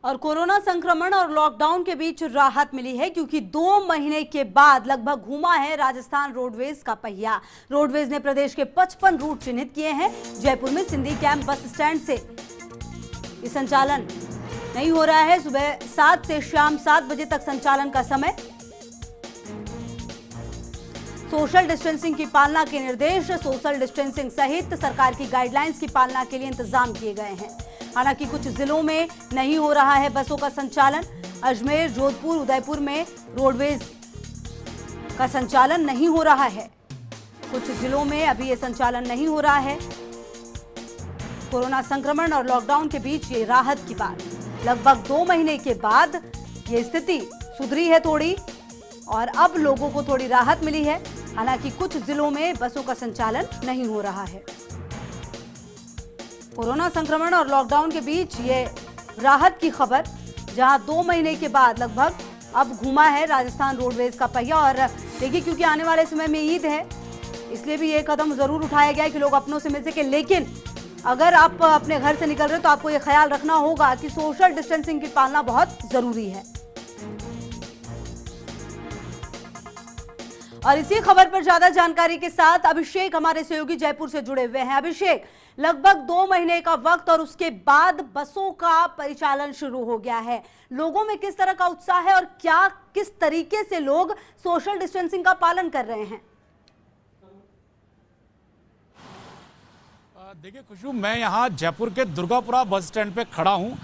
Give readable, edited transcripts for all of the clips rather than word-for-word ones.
और कोरोना संक्रमण और लॉकडाउन के बीच राहत मिली है क्योंकि 2 महीने के बाद लगभग घूमा है राजस्थान रोडवेज का पहिया। रोडवेज ने प्रदेश के 55 रूट चिन्हित किए हैं। जयपुर में सिंधी कैंप बस स्टैंड से ये संचालन नहीं हो रहा है। सुबह 7 से शाम 7 बजे तक संचालन का समय। सोशल डिस्टेंसिंग की पालना के निर्देश। सोशल डिस्टेंसिंग सहित सरकार की गाइडलाइंस की पालना के लिए इंतजाम किए गए हैं। हालांकि कुछ जिलों में नहीं हो रहा है बसों का संचालन। अजमेर, जोधपुर, उदयपुर में रोडवेज का संचालन नहीं हो रहा है। कुछ जिलों में अभी ये संचालन नहीं हो रहा है। कोरोना संक्रमण और लॉकडाउन के बीच ये राहत की बात। लगभग 2 महीने के बाद ये स्थिति सुधरी है थोड़ी और अब लोगों को थोड़ी राहत मिली है। हालांकि कुछ जिलों में बसों का संचालन नहीं हो रहा है। कोरोना संक्रमण और लॉकडाउन के बीच ये राहत की खबर, जहां 2 महीने के बाद लगभग अब घूमा है राजस्थान रोडवेज का पहिया। और देखिए, क्योंकि आने वाले समय में ईद है, इसलिए भी ये कदम जरूर उठाया गया है कि लोग अपनों से मिल सके। लेकिन अगर आप अपने घर से निकल रहे हो तो आपको ये ख्याल रखना होगा कि सोशल डिस्टेंसिंग की पालना बहुत जरूरी है। और इसी खबर पर ज्यादा जानकारी के साथ अभिषेक हमारे सहयोगी जयपुर से जुड़े हुए हैं। अभिषेक, लगभग 2 महीने का वक्त और उसके बाद बसों का परिचालन शुरू हो गया है। लोगों में किस तरह का उत्साह है और क्या किस तरीके से लोग सोशल डिस्टेंसिंग का पालन कर रहे हैं? देखिए खुशबू, मैं यहाँ जयपुर के दुर्गापुरा बस स्टैंड पे खड़ा हूँ।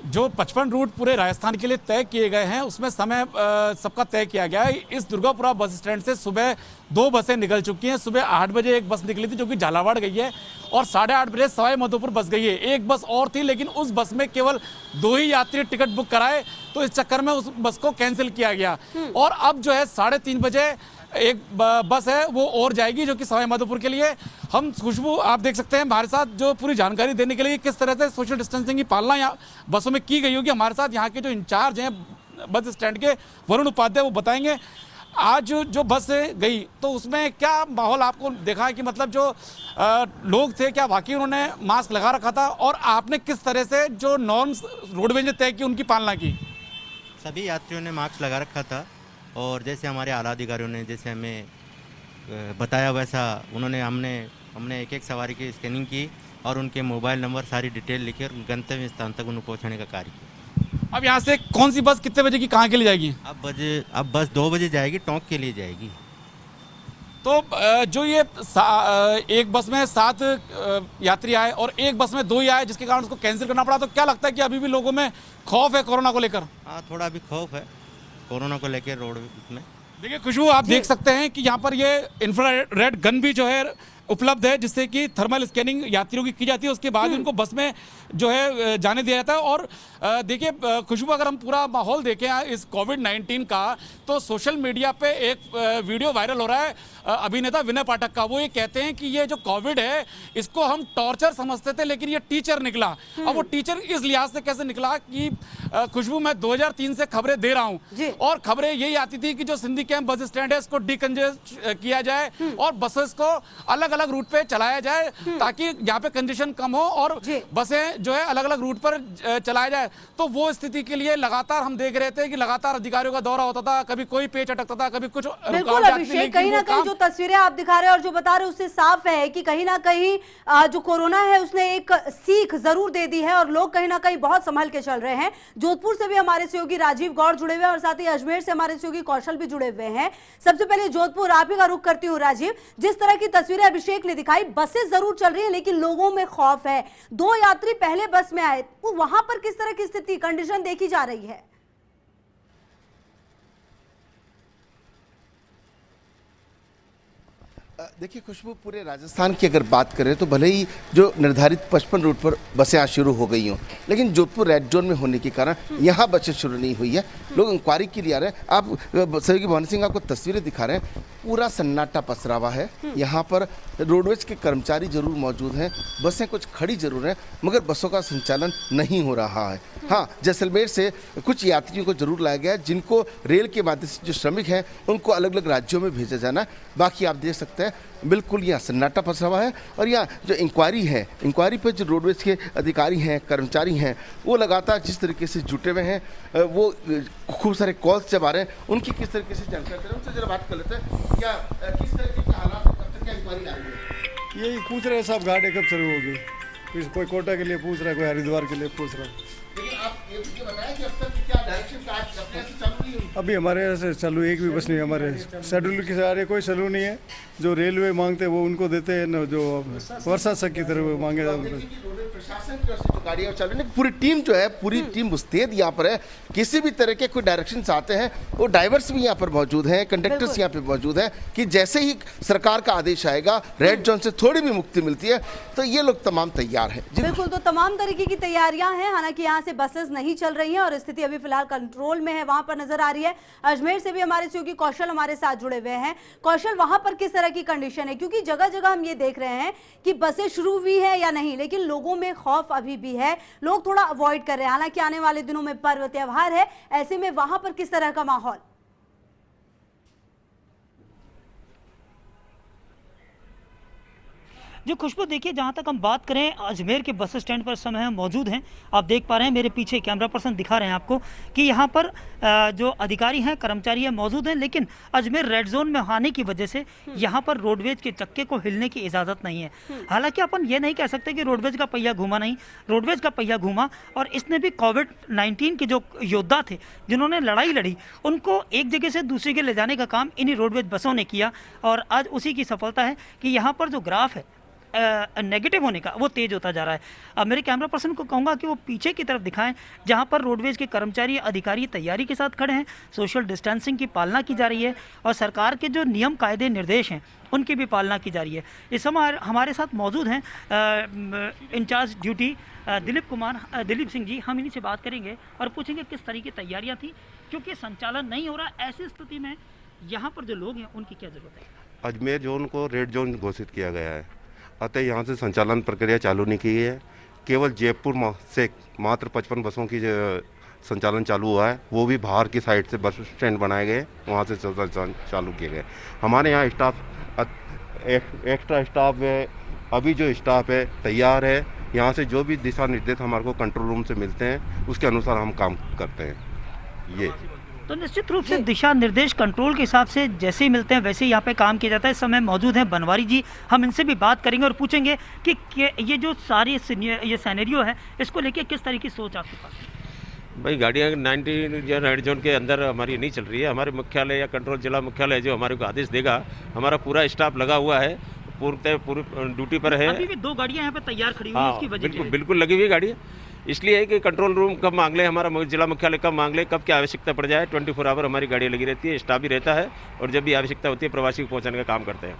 जो 55 रूट पूरे राजस्थान के लिए तय किए गए हैं उसमें समय सबका तय किया गया है। इस दुर्गापुरा बस स्टैंड से सुबह 2 बसें निकल चुकी हैं। सुबह 8 बजे एक बस निकली थी जो कि झालावाड़ गई है और 8:30 बजे सवाई माधोपुर बस गई है। एक बस और थी लेकिन उस बस में केवल 2 ही यात्री टिकट बुक कराए, तो इस चक्कर में उस बस को कैंसिल किया गया। और अब जो है 3:30 बजे एक बस है वो और जाएगी जो कि सवाई माधोपुर के लिए। हम खुशबू, आप देख सकते हैं हमारे साथ जो पूरी जानकारी देने के लिए किस तरह से सोशल डिस्टेंसिंग की पालना यहाँ बसों में की गई होगी, हमारे साथ यहाँ के जो इंचार्ज हैं बस स्टैंड के, वरुण उपाध्याय, वो बताएंगे। आज जो बस गई तो उसमें क्या माहौल आपको देखा है कि मतलब जो लोग थे, क्या वाकई उन्होंने मास्क लगा रखा था और आपने किस तरह से जो नॉर्म्स रोडवेज ने तय की उनकी पालना की? सभी यात्रियों ने मास्क लगा रखा था और जैसे हमारे आला अधिकारियों ने जैसे हमें बताया वैसा हमने एक सवारी की स्कैनिंग की और उनके मोबाइल नंबर, सारी डिटेल लिखी और गंतव्य स्थान तक उन्हें पहुंचाने का कार्य किया। अब यहाँ से कौन सी बस कितने बजे की कहाँ के लिए जाएगी? अब बस 2 बजे जाएगी, टोंक के लिए जाएगी। तो जो ये एक बस में 7 यात्री आए और एक बस में 2 ही आए जिसके कारण उसको कैंसिल करना पड़ा, तो क्या लगता है कि अभी भी लोगों में खौफ है कोरोना को लेकर? हाँ, थोड़ा भी खौफ है कोरोना को लेकर रोड में। देखिए खुशबू, आप देख सकते हैं कि यहाँ पर ये इंफ्रारेड गन भी जो है उपलब्ध है जिससे कि थर्मल स्कैनिंग यात्रियों की जाती है। उसके बाद उनको बस में जो है जाने दिया जाता है। और देखिए खुशबू, अगर हम पूरा माहौल देखें इस कोविड-19 का, तो सोशल मीडिया पे एक वीडियो वायरल हो रहा है अभिनेता विनय पाठक का। वो ये कहते हैं कि ये जो कोविड है इसको हम टॉर्चर समझते थे लेकिन ये टीचर निकला। अब वो टीचर इस लिहाज से कैसे निकला कि खुशबू, मैं 2003 से खबरें दे रहा हूँ और खबरें यही आती थी कि जो सिंधी कैंप बस स्टैंड है इसको डिकंजेस्ट किया जाए और बसेस को अलग अलग रूट पे चलाया जाए ताकि यहाँ पे कंजेशन कम हो और बसें जो है अलग अलग रूट पर चलाया जाए। तो वो स्थिति के लिए लगातार हम देख रहे थे कि लगातार अधिकारियों का दौरा होता था, कभी कोई पेच अटकता था, कभी कुछ। बिल्कुल अभिषेक, कहीं ना कहीं जो तस्वीरें आप दिखा रहे हैं और जो बता रहे हैं उससे साफ है कि कहीं ना कहीं जो कोरोना है उसने एक सीख जरूर दे दी है और लोग कहीं ना कहीं बहुत संभल के चल रहे हैं। जोधपुर से भी हमारे सहयोगी राजीव गौड़ जुड़े हुए हैं और साथ ही अजमेर से हमारे सहयोगी कौशल भी जुड़े हुए हैं। सबसे पहले जोधपुर, आप ही का रुख करती हूँ राजीव। जिस तरह की तस्वीरें अभिषेक ने दिखाई, बसें जरूर चल रही है लेकिन लोगों में खौफ है। 2 यात्री पहले बस में आए, तो वहां पर किस तरह की स्थिति, कंडीशन देखी जा रही है? देखिए खुशबू, पूरे राजस्थान की अगर बात करें तो भले ही जो निर्धारित 55 रूट पर बसें आज शुरू हो गई हों, लेकिन जोधपुर रेड जोन में होने के कारण यहाँ बसें शुरू नहीं हुई है। लोग इंक्वायरी के लिए आ रहे हैं। आप सहयोगी भवन सिंह आपको तस्वीरें दिखा रहे हैं, पूरा सन्नाटा पसरा हुआ है। यहाँ पर रोडवेज के कर्मचारी जरूर मौजूद हैं, बसें कुछ खड़ी जरूर हैं, मगर बसों का संचालन नहीं हो रहा है। हाँ, जैसलमेर से कुछ यात्रियों को जरूर लाया गया है जिनको रेल के माध्यम से, जो श्रमिक हैं उनको अलग अलग राज्यों में भेजा जाना है। बाकी आप देख सकते हैं बिल्कुल यहाँ सन्नाटा फंसा हुआ है। और यहाँ जो इंक्वायरी है, इंक्वायरी पर जो रोडवेज के अधिकारी हैं, कर्मचारी हैं, वो लगातार जिस तरीके से जुटे हुए हैं, वो खूब सारे कॉल्स जब आ रहे हैं, उनकी किस तरीके से जानकारी दे रहे हैं, उनसे जरा बात कर लेते हैं। क्या किस तरीके के हालात है, कब तक क्या इंक्वायरी आ रही है? यही पूछ रहे हैं सब, गाड़ी कब शुरू होगी। कोई कोटा के लिए पूछ रहा है, कोई हरिद्वार के लिए पूछ रहा है। लेकिन आप ये बताएं कि अब तक क्या डायरेक्शन आज अपने से चालू नहीं हुई? अभी हमारे यहाँ से चालू एक भी बस नहीं, हमारे शेड्यूल के सारे कोई चालू नहीं है। जो रेलवे मांगते हैं वो उनको देते हैं न, जो वर्षा सक की तरह मांगे प्रशासन की ओर से जो गाड़ियाँ चालू नहीं, पूरी टीम जो है, पूरी टीम मुस्तैद यहाँ पर है। किसी भी तरह के कोई डायरेक्शंस आते हैं, वो ड्राइवर्स भी यहाँ पर मौजूद हैं, कंडक्टर्स यहाँ पे मौजूद हैं कि जैसे ही सरकार का आदेश आएगा, रेड जोन से थोड़ी भी मुक्ति मिलती है तो ये लोग तमाम तैयार हैं। बिल्कुल, तो तमाम तरीके की तैयारियां हैं। हालांकि यहाँ से बसेस नहीं चल रही हैं और स्थिति अभी फिलहाल कंट्रोल में है, वहां पर नजर आ रही है। अजमेर से भी हमारे सहयोगी कौशल हमारे साथ जुड़े हुए हैं। कौशल, वहां पर किस तरह की कंडीशन है? क्योंकि जगह जगह हम ये देख रहे हैं कि बसें शुरू हुई है या नहीं, लेकिन लोगों में खौफ अभी भी है, लोग थोड़ा अवॉइड कर रहे हैं। हालांकि आने वाले दिनों में पर्व त्योहार है, ऐसे में वहां पर किस तरह का माहौल? जी खुशबू, देखिए जहाँ तक हम बात करें अजमेर के बस स्टैंड पर समय हम मौजूद हैं। आप देख पा रहे हैं, मेरे पीछे कैमरा पर्सन दिखा रहे हैं आपको कि यहाँ पर जो अधिकारी हैं, कर्मचारी हैं, मौजूद हैं। लेकिन अजमेर रेड जोन में आने की वजह से यहाँ पर रोडवेज के चक्के को हिलने की इजाज़त नहीं है। हालांकि अपन ये नहीं कह सकते कि रोडवेज का पहिया घूमा नहीं, रोडवेज का पहिया घूमा। और इसने भी कोविड-19 के जो योद्धा थे, जिन्होंने लड़ाई लड़ी, उनको एक जगह से दूसरी जगह ले जाने का काम इन्हीं रोडवेज बसों ने किया। और आज उसी की सफलता है कि यहाँ पर जो ग्राफ है नेगेटिव होने का, वो तेज होता जा रहा है। अब मेरे कैमरा पर्सन को कहूँगा कि वो पीछे की तरफ दिखाएं, जहाँ पर रोडवेज के कर्मचारी अधिकारी तैयारी के साथ खड़े हैं। सोशल डिस्टेंसिंग की पालना की जा रही है और सरकार के जो नियम कायदे निर्देश हैं उनकी भी पालना की जा रही है। इस समय हमारे साथ मौजूद हैं इंचार्ज ड्यूटी दिलीप सिंह जी। हम इन्हीं से बात करेंगे और पूछेंगे किस तरह की तैयारियाँ थी, क्योंकि संचालन नहीं हो रहा। ऐसी स्थिति में यहाँ पर जो लोग हैं उनकी क्या ज़रूरत है? अजमेर जोन को रेड जोन घोषित किया गया है, अतः यहाँ से संचालन प्रक्रिया चालू नहीं की है। केवल जयपुर से मात्र 55 बसों की संचालन चालू हुआ है, वो भी बाहर की साइड से बस स्टैंड बनाए गए, वहाँ से संचालन चालू किए गए। हमारे यहाँ स्टाफ एक्स्ट्रा स्टाफ है, अभी जो स्टाफ है तैयार है। यहाँ से जो भी दिशा निर्देश हमारे को कंट्रोल रूम से मिलते हैं, उसके अनुसार हम काम करते हैं। ये तो निश्चित रूप से दिशा निर्देश कंट्रोल के हिसाब से जैसे ही मिलते हैं वैसे ही यहाँ पे काम किया जाता है। इस समय मौजूद हैं बनवारी जी, हम इनसे भी बात करेंगे और पूछेंगे कि ये जो सारी ये सैनेरियो है, इसको लेके किस तरह की सोच आपके पास है? भाई गाड़ियाँ 19 या रेड जोन के अंदर हमारी नहीं चल रही है। हमारे मुख्यालय या कंट्रोल जिला मुख्यालय जो हमारे को आदेश देगा, हमारा पूरा स्टाफ लगा हुआ है, पूरी ड्यूटी पर है। अभी भी 2 गाड़ियाँ यहाँ पे तैयार खड़ी हुई हैं, उसकी वजह बिल्कुल लगी हुई गाड़ी, इसलिए है कि कंट्रोल रूम कब मांग ले, हमारा जिला मुख्यालय कब मांग ले, कब क्या आवश्यकता पड़ जाए, 24 आवर हमारी गाड़ियाँ लगी रहती है, स्टाफ भी रहता है और जब भी आवश्यकता होती है प्रवासी को पहुँचाने का काम करते हैं।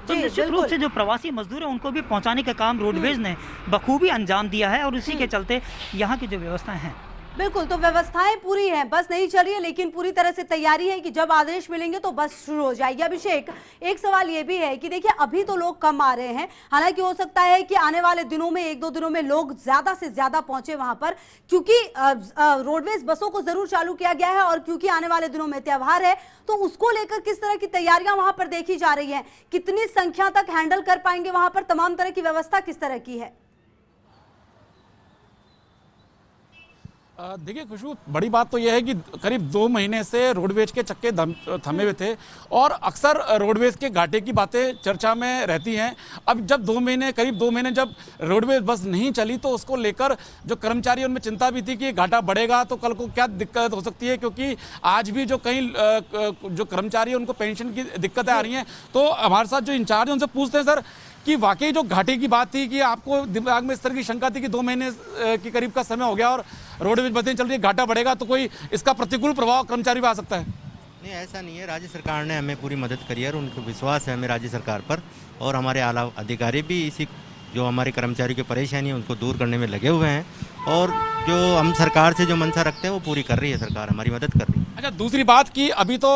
तो निश्चित रूप से जो प्रवासी मजदूर हैं उनको भी पहुंचाने का काम रोडवेज ने बखूबी अंजाम दिया है और इसी के चलते यहाँ की जो व्यवस्थाएं हैं। बिल्कुल, तो व्यवस्थाएं पूरी हैं, बस नहीं चल रही है, लेकिन पूरी तरह से तैयारी है कि जब आदेश मिलेंगे तो बस शुरू हो जाएगी। अभिषेक, एक सवाल ये भी है कि देखिए अभी तो लोग कम आ रहे हैं, हालांकि हो सकता है कि आने वाले दिनों में 1-2 दिनों में लोग ज्यादा से ज्यादा पहुंचे वहां पर, क्योंकि रोडवेज बसों को जरूर चालू किया गया है और क्योंकि आने वाले दिनों में त्योहार है, तो उसको लेकर किस तरह की तैयारियां वहां पर देखी जा रही है? कितनी संख्या तक हैंडल कर पाएंगे वहां पर? तमाम तरह की व्यवस्था किस तरह की है? देखिए खुशबू, बड़ी बात तो यह है कि करीब 2 महीने से रोडवेज के चक्के थमे हुए थे और अक्सर रोडवेज के घाटे की बातें चर्चा में रहती हैं। अब जब करीब 2 महीने जब रोडवेज बस नहीं चली, तो उसको लेकर जो कर्मचारी उनमें चिंता भी थी कि घाटा बढ़ेगा तो कल को क्या दिक्कत हो सकती है, क्योंकि आज भी जो कई जो कर्मचारी हैं उनको पेंशन की दिक्कतें आ रही हैं। तो हमारे साथ जो इंचार्ज है उनसे पूछते हैं सर कि वाकई जो घाटे की बात थी कि आपको दिमाग में इस तरह की शंका थी कि 2 महीने के करीब का समय हो गया और रोडवेज बसें चल रही है, घाटा बढ़ेगा तो कोई इसका प्रतिकूल प्रभाव कर्मचारी पर आ सकता है? नहीं, ऐसा नहीं है। राज्य सरकार ने हमें पूरी मदद करी है और उनको विश्वास है हमें राज्य सरकार पर, और हमारे आला अधिकारी भी इसी जो हमारे कर्मचारियों की परेशानी है उनको दूर करने में लगे हुए हैं और जो हम सरकार से जो मंशा रखते हैं वो पूरी कर रही है सरकार, हमारी मदद कर रही है। अच्छा, दूसरी बात कि अभी तो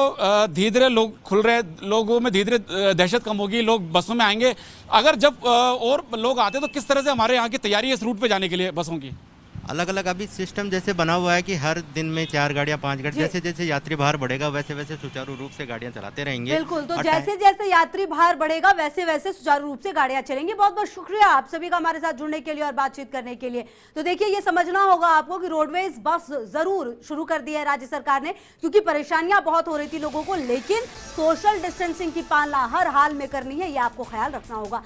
धीरे धीरे लोग खुल रहे, लोगों में धीरे धीरे दहशत कम होगी, लोग बसों में आएंगे। अगर जब और लोग आते तो किस तरह से हमारे यहाँ की तैयारी है इस रूट पे जाने के लिए बसों की? अलग अलग अभी सिस्टम जैसे बना हुआ है कि हर दिन में 4 गाड़ियाँ 5 गाड़ी, जैसे जैसे यात्री भार बढ़ेगा वैसे वैसे सुचारू रूप से गाड़ियाँ चलाते रहेंगे। बिल्कुल, तो और जैसे जैसे यात्री भार बढ़ेगा वैसे वैसे सुचारू रूप से गाड़ियां चलेंगी। बहुत बहुत शुक्रिया आप सभी का हमारे साथ जुड़ने के लिए और बातचीत करने के लिए। तो देखिए, ये समझना होगा आपको कि रोडवेज बस जरूर शुरू कर दी है राज्य सरकार ने, क्योंकि परेशानियां बहुत हो रही थी लोगों को, लेकिन सोशल डिस्टेंसिंग की पालना हर हाल में करनी है, ये आपको ख्याल रखना होगा।